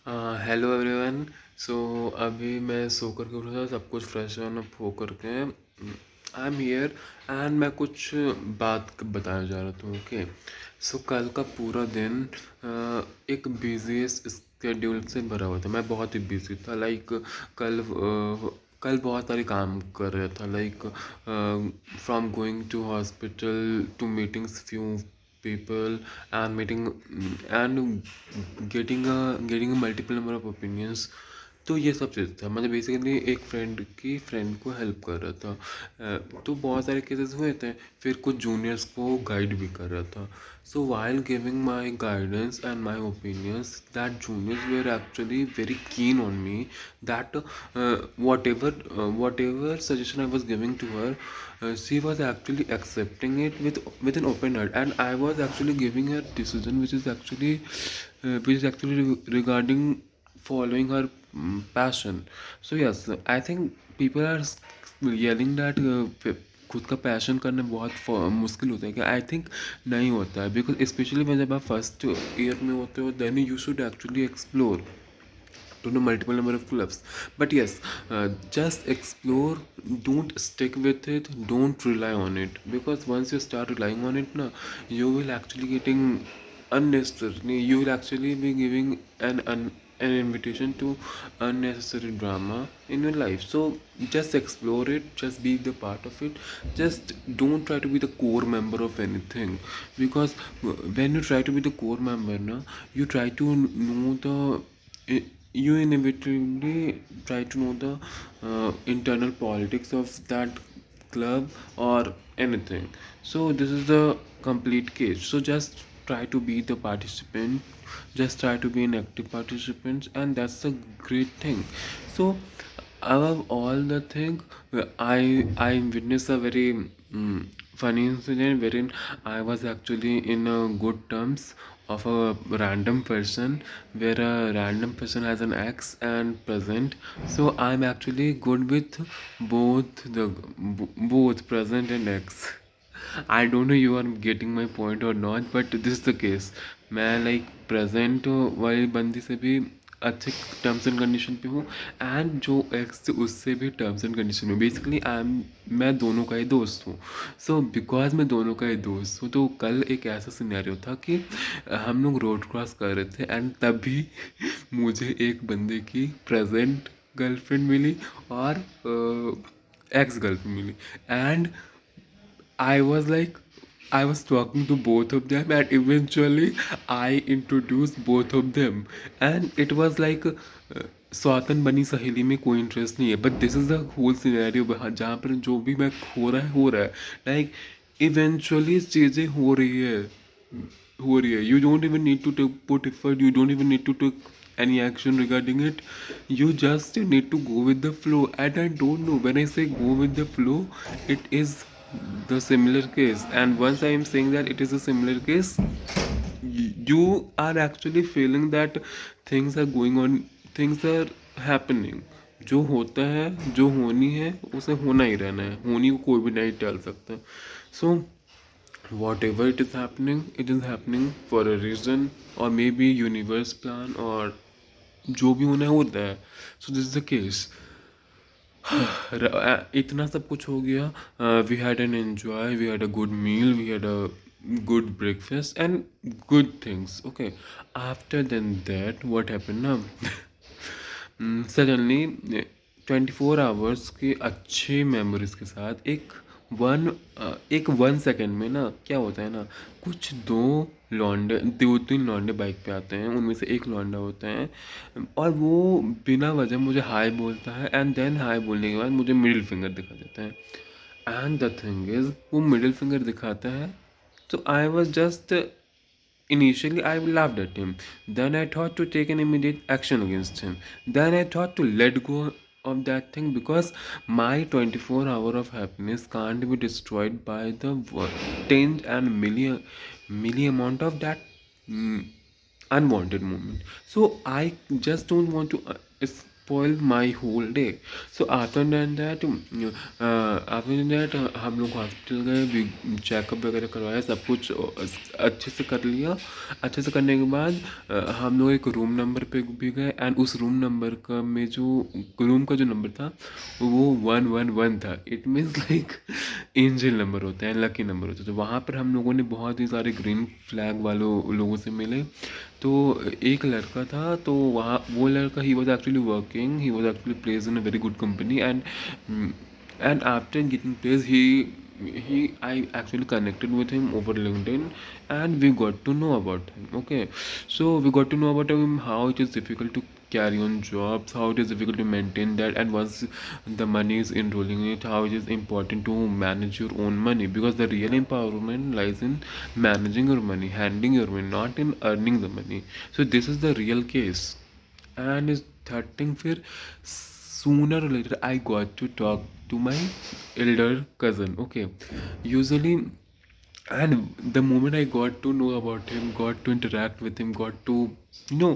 Hello everyone. सो अभी मैं सो करके उठा था, सब कुछ फ्रेश ऑन अप हो करके आई एम हियर एंड मैं कुछ बात बताया जा रहा था। ओके, सो कल का पूरा दिन एक बिजी स्केड्यूल से भरा हुआ था। मैं बहुत ही बिजी था। लाइक कल कल बहुत सारे काम कर रहा था। Like from going to hospital to meetings few people and meeting and getting a multiple number of opinions। तो ये सब चीज़ था। मतलब बेसिकली एक फ्रेंड को हेल्प कर रहा था। तो बहुत सारे केसेस हुए थे। फिर कुछ जूनियर्स को गाइड भी कर रहा था। सो while giving my guidance and my opinions, that juniors were actually very keen on me, that whatever suggestion I was giving to her, she was actually accepting it with an open heart, and I was actually giving her decision which is actually regarding following her passion. So yes, I think people are yelling that खुद का passion करना बहुत मुश्किल होता है। क्या I think नहीं होता है, बिकॉज स्पेशली जब आप फर्स्ट ईयर में होते हो, then you should actually explore to know multiple number of clubs. But yes, just explore, don't stick with it, don't rely on it, because once you start relying on it na, you will actually getting unnecessary, you will actually be giving an invitation to unnecessary drama in your life. So just explore it, just be the part of it. Just don't try to be the core member of anything, because when you try to be the core member na, you try to know the you inevitably try to know the internal politics of that club or anything. So this is the complete case. So just try to be the participant, just try to be an active participant, and that's a great thing. So above all the thing, I witnessed a very funny incident wherein I was actually in good terms of a random person, where a random person has an ex and present. So I'm actually good with both present and ex. I don't know you are getting my point or not, but this is the case. मैं like present वाली बंदी से भी अच्छे terms and condition पे हूँ, and जो x उससे भी टर्म्स एंड कंडीशन में। बेसिकली मैं दोनों का ही दोस्त हूँ। सो बिकॉज मैं दोनों का ही दोस्त हूँ, तो कल एक ऐसा सिनेरियो था कि हम लोग रोड क्रॉस कर रहे थे, एंड तभी मुझे एक बंदे की प्रेजेंट गर्लफ्रेंड मिली और एक्स गर्लफ्रेंड मिली। And I was like, I was talking to both of them, and eventually I introduced both of them. And it was like, सौतन बनी सहेली में कोई इंटरेस्ट नहीं है, but this is the whole scenario जहाँ पर जो भी मैं हो रहा है। लाइक इवेंचुअली चीज़ें हो रही है। You don't even need to put effort, you don't even need to take any action regarding it. You just need to go with the flow. And I don't know, when I say go with the flow, it is the similar case. And once I am saying that it is a similar case, you are actually feeling that things are going on, things are happening। जो होता है, जो होनी है, उसे होना ही रहना है। होनी को कोई भी नहीं टाल सकता। सो whatever it is happening for a reason, or maybe universe plan, और जो भी होना है होता है। So this is the case. इतना सब कुछ हो गया। We had an enjoy, we had a good meal, we had a good breakfast and good things. Okay, after then that what happen ना, सडनली 24 आवर्स की अच्छी मेमोरीज के साथ एक 1 सेकेंड में ना क्या होता है ना, कुछ दो तीन लौंडे बाइक पे आते हैं। उनमें से एक लौंडा होता है और वो बिना वजह मुझे हाय बोलता है, एंड देन हाय बोलने के बाद मुझे मिडिल फिंगर दिखा देता है। एंड द थिंग इज, वो मिडिल फिंगर दिखाता है, तो I was just initially I laughed at him. Then I thought to take an immediate action against him. Then I thought to let go of that thing, because my 24 hour of happiness can't be destroyed by the tenth and milli amount of that mm, unwanted moment. So I just don't want to spoil my whole day. So after that हम लोग hospital गए, checkup वगैरह करवाया, सब कुछ अच्छे से कर लिया। अच्छे से करने के बाद हम लोग एक रूम नंबर पे भी गए, एंड उस रूम नंबर का में जो रूम का जो नंबर था वो 111 था। It means like angel number होता है, लकी नंबर होता है। तो वहाँ पर हम लोगों ने बहुत ही सारे ग्रीन फ्लैग वालों लोगों से मिले। तो एक लड़का था, तो वहाँ वो लड़का he was actually working, he was actually place in a very good company, and after getting place he I actually connected with him over LinkedIn, and we got to know about him. Okay, so we got to know about him, how it is difficult to carry on jobs, how it is difficult to maintain that, and once the money is enrolling in it, how it is important to manage your own money, because the real empowerment lies in managing your money, handling your money, not in earning the money. So this is the real case. And is third thing, फिर sooner or later I got to talk to my elder cousin. Okay, usually, and the moment I got to know about him, got to interact with him, got to you know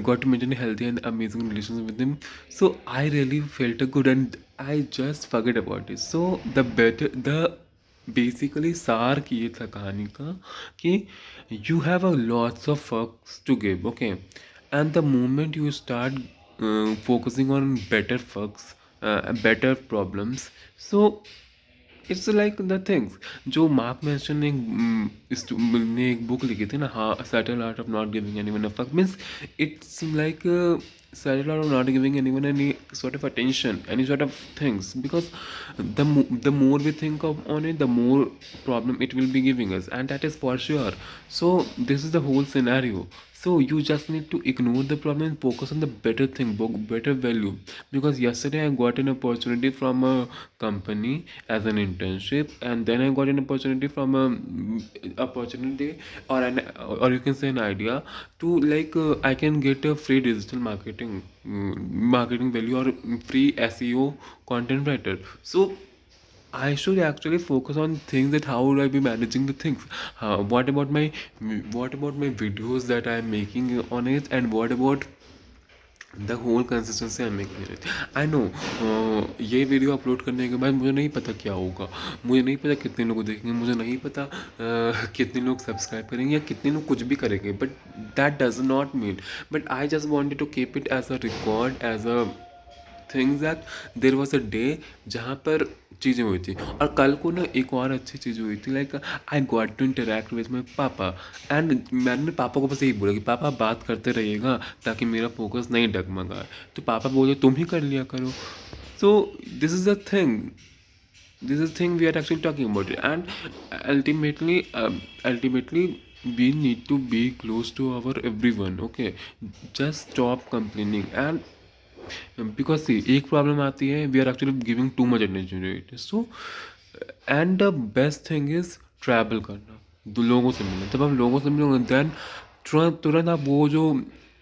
got to maintain a healthy and amazing relations with him, so I really felt a good, and I just forget about it. So the basically सार की ये था कहानी का कि you have a lots of fucks to give, okay, and the moment you start focusing on better fucks, better problems, so it's like the things जो Mark Manson ने ने एक बुक लिखी थी ना, हाँ, subtle art of not giving anyone a fuck, means it's like subtle art of not giving anyone any sort of attention, any sort of things, because the more we think on it, the more problem it will be giving us, and that is for sure. So this is the whole scenario. So you just need to ignore the problem and focus on the better thing, better value. Because yesterday I got an opportunity from a company as an internship, and then I got an opportunity from a opportunity, or you can say an idea to like I can get a free digital marketing, marketing value, or free SEO content writer. So I should actually focus on things, that how would I be managing the things. What about my videos that I'm making on it, and what about the whole consistency I make it. I know ये video upload करने के बाद मुझे नहीं पता क्या होगा, मुझे नहीं पता कितने लोग देखेंगे, मुझे नहीं पता कितने लोग सब्सक्राइब करेंगे या कितने लोग कुछ भी करेंगे, but that does not mean, but I just wanted to keep it as a record, as a things that there was a day जहाँ पर चीज़ें हुई थी। और कल को ना एक और अच्छी चीज़ हुई थी, like I got to interact with my papa, and मैंने पापा को बस यही बोला कि पापा बात करते रहिएगा ताकि मेरा फोकस नहीं डगमगाए। तो पापा बोले तुम ही कर लिया करो। So this is the thing, this is thing we are actually talking about it, and ultimately we need to be close to our everyone. Okay, just stop complaining, and because see एक problem आती है, we are actually giving too much attention to it. So and the best thing is travel करना, दो लोगों से मिलना। जब आप लोगों से मिलोगे देन तुरंत तुरंत आप वो जो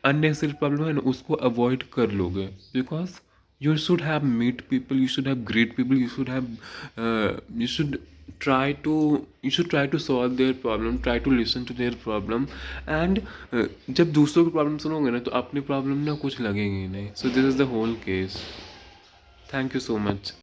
अननेसेसरी प्रॉब्लम है ना उसको अवॉइड कर लोगे, because you should have meet people, you should have great people, you should have you should try to solve their problem, try to listen to their problem, and जब दूसरों की problem सुनोगे ना तो अपनी प्रॉब्लम ना कुछ लगेगी नहीं। So this is the whole case. Thank you so much.